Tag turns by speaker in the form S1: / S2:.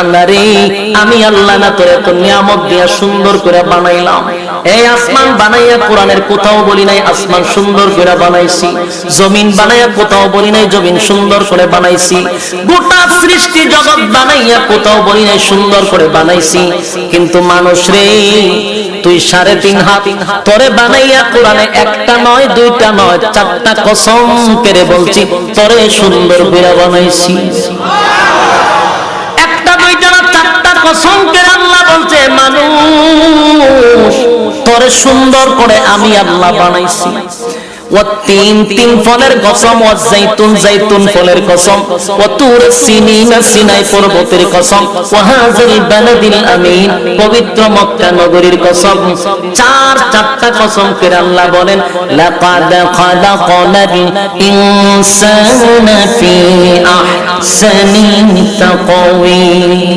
S1: আল্লাহরে আমি আল্লাহ না তোরে তো নিয়ামত দিয়া সুন্দর করে বানাইলাম। এই আসমান বানাইয়া কোরআনের কোথাও বলি নাই আসমান সুন্দর করে বানাইছি, জমিন বানাইয়া কোথাও বলি নাই জমিন সুন্দর করে বানাইছি, গোটা সৃষ্টি জগৎ বানাইয়া কোথাও বলি নাই সুন্দর করে বানাইছি। কিন্তু মানুষ রে তুই 3.5 হাত তোরে বানাইয়া কোরআনে একটা নয় দুইটা নয় 4টা কসম করে বলছি তোরে সুন্দর করে বানাইছি। কসম করে আল্লাহ বলছে মানুষ তোরে সুন্দর করে আমি আল্লাহ বানাইছি। ও তিন ফলের কসম, ও জাইতুন ফলের কসম, ও তুর সিনিনা সিনাই পর্বতের কসম, ও হাযিল বালাদিল আমিন পবিত্র মক্কা নগরীর কসম। চারটা কসম করে আল্লাহ বলেন লাকাদ খালাকনাল ইনসানা ফি আহসানি তাকওয়িম।